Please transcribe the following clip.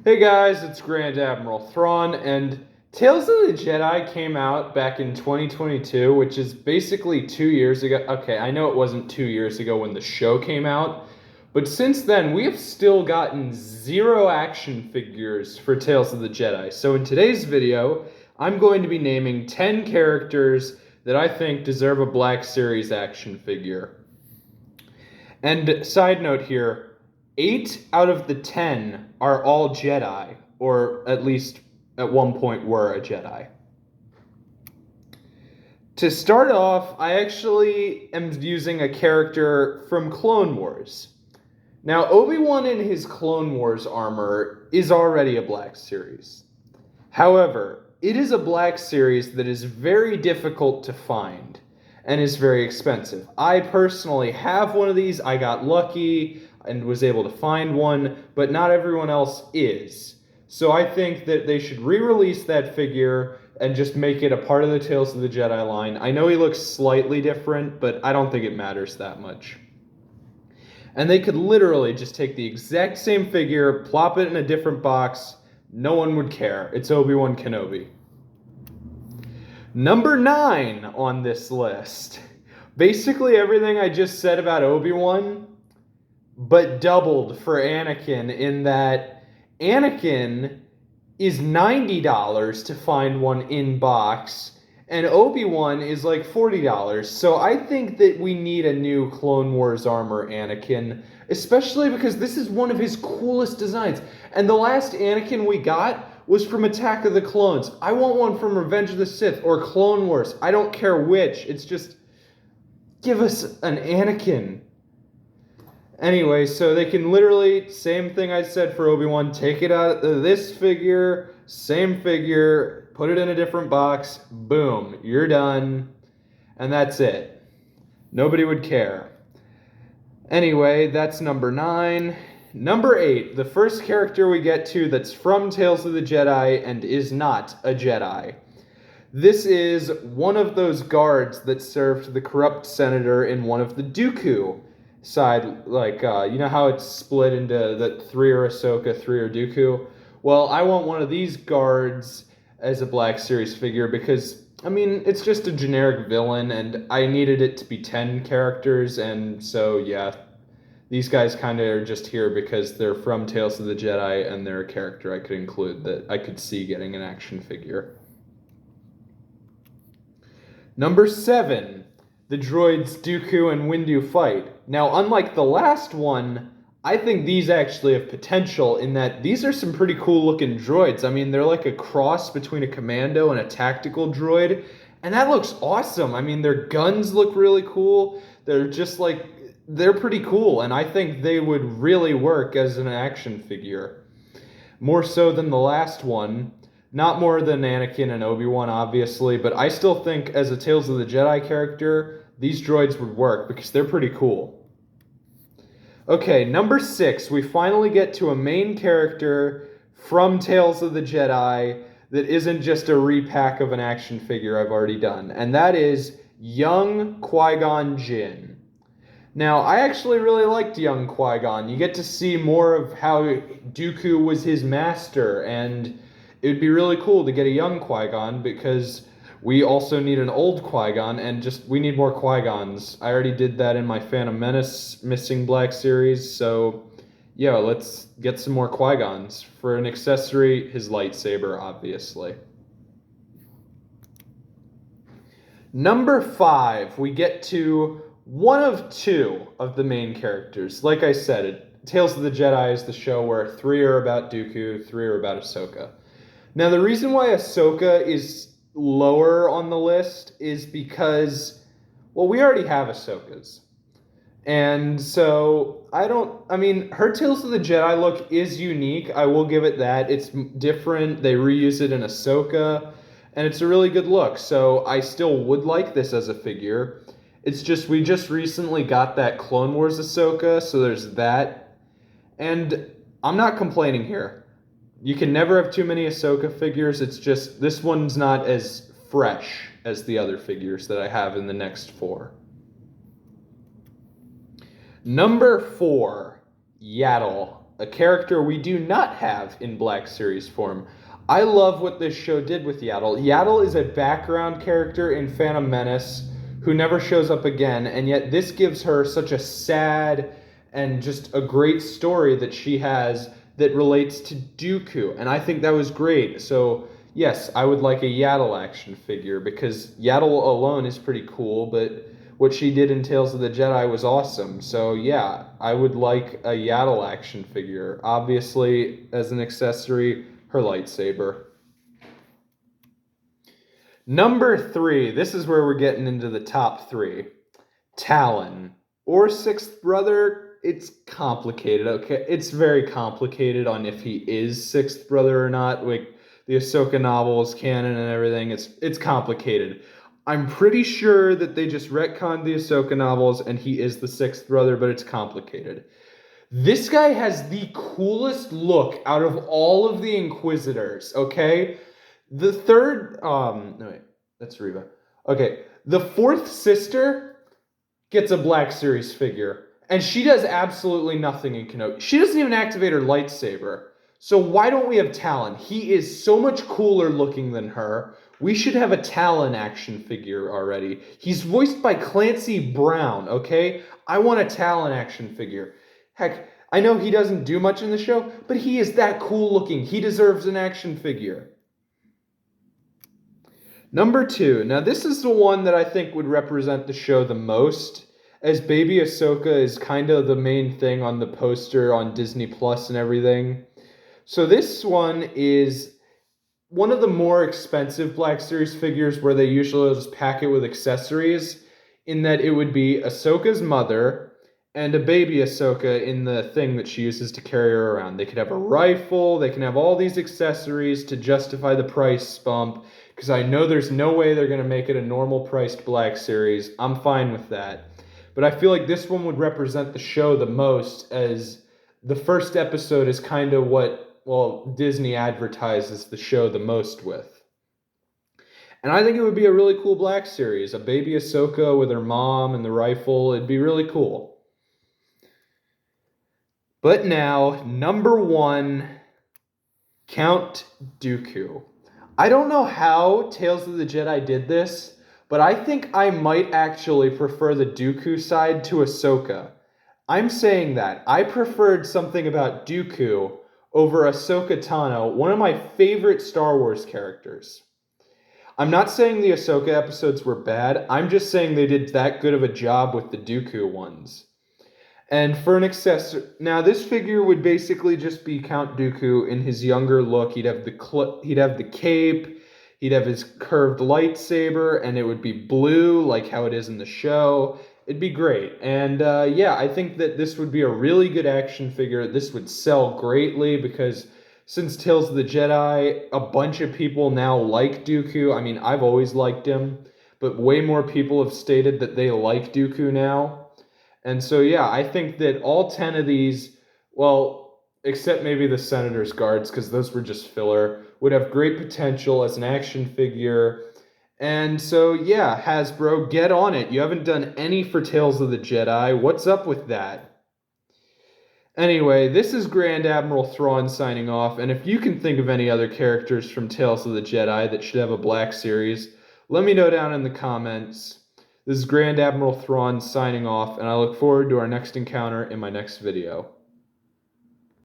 Hey guys, it's Grand Admiral Thrawn, and Tales of the Jedi came out back in 2022, which is basically 2 years ago. Okay, I know it wasn't 2 years ago when the show came out, but since then we have still gotten zero action figures for Tales of the Jedi. So in today's video, I'm going to be naming 10 characters that I think deserve a Black Series action figure. And side note here, 8 out of the 10 are all Jedi, or at least at one point were a Jedi. To start off, I actually am using a character from Clone Wars. Now, ObiWan in his Clone Wars armor is already a Black Series. However, it is a Black Series that is very difficult to find and is very expensive. I personally have one of these. I got lucky and was able to find one, but not everyone else is. So I think that they should re-release that figure and just make it a part of the Tales of the Jedi line. I know he looks slightly different, but I don't think it matters that much. And they could literally just take the exact same figure, plop it in a different box. No one would care. It's Obi-Wan Kenobi. Number 9 on this list. Basically everything I just said about Obi-Wan, but doubled for Anakin, in that Anakin is $90 to find one in box, and Obi-Wan is like $40. So I think that we need a new Clone Wars armor Anakin, especially because this is one of his coolest designs. And the last Anakin we got was from Attack of the Clones. I want one from Revenge of the Sith or Clone Wars. I don't care which. It's just, give us an Anakin. Anyway, so they can literally, same thing I said for Obi-Wan, take it out of this figure, same figure, put it in a different box, boom, you're done, and that's it. Nobody would care. Anyway, that's number 9. Number 8, the first character we get to that's from Tales of the Jedi and is not a Jedi. This is one of those guards that served the corrupt senator in one of the Dooku side, like, you know how it's split into that 3 are Ahsoka, 3 are Dooku? Well, I want one of these guards as a Black Series figure because, I mean, it's just a generic villain, and I needed it to be 10 characters, and so, yeah, these guys kind of are just here because they're from Tales of the Jedi, and they're a character I could include that I could see getting an action figure. Number 7, the droids Dooku and Windu fight. Now, unlike the last one, I think these actually have potential in that these are some pretty cool looking droids. I mean, they're like a cross between a commando and a tactical droid, and that looks awesome. I mean, their guns look really cool. They're just like, they're pretty cool, and I think they would really work as an action figure. More so than the last one. Not more than Anakin and Obi-Wan, obviously, but I still think as a Tales of the Jedi character, these droids would work because they're pretty cool. Okay, number 6, we finally get to a main character from Tales of the Jedi that isn't just a repack of an action figure I've already done, and that is young Qui-Gon Jinn. Now, I actually really liked young Qui-Gon. You get to see more of how Dooku was his master, and it would be really cool to get a young Qui-Gon because we also need an old Qui-Gon, and just, we need more Qui-Gons. I already did that in my Phantom Menace Missing Black series, so yeah, let's get some more Qui-Gons. For an accessory, his lightsaber, obviously. Number 5, we get to one of 2 of the main characters. Like I said, Tales of the Jedi is the show where 3 are about Dooku, 3 are about Ahsoka. Now, the reason why Ahsoka is lower on the list is because, well, we already have Ahsokas. And so, I mean, her Tales of the Jedi look is unique. I will give it that. It's different. They reuse it in Ahsoka, and it's a really good look. So I still would like this as a figure. It's just, we just recently got that Clone Wars Ahsoka, so there's that. And I'm not complaining here. You can never have too many Ahsoka figures. It's just, this one's not as fresh as the other figures that I have in the next 4. Number 4, Yattle. a character we do not have in Black Series form. I love what this show did with Yattle. Yattle is a background character in Phantom Menace who never shows up again, and yet this gives her such a sad and just a great story that she has that relates to Dooku, and I think that was great. So yes, I would like a Yattle action figure because Yattle alone is pretty cool, but what she did in Tales of the Jedi was awesome. So yeah, I would like a Yattle action figure. Obviously, as an accessory, her lightsaber. Number 3, this is where we're getting into the top 3. Talon, or Sixth Brother. It's complicated, okay? It's very complicated on if he is Sixth Brother or not. Like, the Ahsoka novels, canon and everything, it's complicated. I'm pretty sure that they just retconned the Ahsoka novels and he is the Sixth Brother, but it's complicated. This guy has the coolest look out of all of the Inquisitors, okay? The third, no wait, that's Reva. Okay, the fourth sister gets a Black Series figure, and she does absolutely nothing in Kenobi. She doesn't even activate her lightsaber. So why don't we have Talon? He is so much cooler looking than her. We should have a Talon action figure already. He's voiced by Clancy Brown, okay? I want a Talon action figure. Heck, I know he doesn't do much in the show, but he is that cool looking. He deserves an action figure. Number 2. Now this is the one that I think would represent the show the most, as Baby Ahsoka is kind of the main thing on the poster on Disney Plus and everything. So this one is one of the more expensive Black Series figures where they usually just pack it with accessories, in that it would be Ahsoka's mother and a baby Ahsoka in the thing that she uses to carry her around. They could have a rifle, they can have all these accessories to justify the price bump, because I know there's no way they're going to make it a normal priced Black Series. I'm fine with that. But I feel like this one would represent the show the most, as the first episode is kind of what, well, Disney advertises the show the most with. And I think it would be a really cool Black Series. A baby Ahsoka with her mom and the rifle. It'd be really cool. But now, number 1, Count Dooku. I don't know how Tales of the Jedi did this, but I think I might actually prefer the Dooku side to Ahsoka. I'm saying that. I preferred something about Dooku over Ahsoka Tano, one of my favorite Star Wars characters. I'm not saying the Ahsoka episodes were bad, I'm just saying they did that good of a job with the Dooku ones. And for an accessory, now this figure would basically just be Count Dooku in his younger look. He'd have the cape, he'd have his curved lightsaber, and it would be blue like how it is in the show. It'd be great. And yeah, I think that this would be a really good action figure. This would sell greatly because since Tales of the Jedi, a bunch of people now like Dooku. I mean, I've always liked him, but way more people have stated that they like Dooku now. And so, yeah, I think that all 10 of these, well, except maybe the Senator's Guards, because those were just filler, would have great potential as an action figure. And so, yeah, Hasbro, get on it. You haven't done any for Tales of the Jedi. What's up with that? Anyway, this is Grand Admiral Thrawn signing off, and if you can think of any other characters from Tales of the Jedi that should have a Black Series, let me know down in the comments. This is Grand Admiral Thrawn signing off, and I look forward to our next encounter in my next video.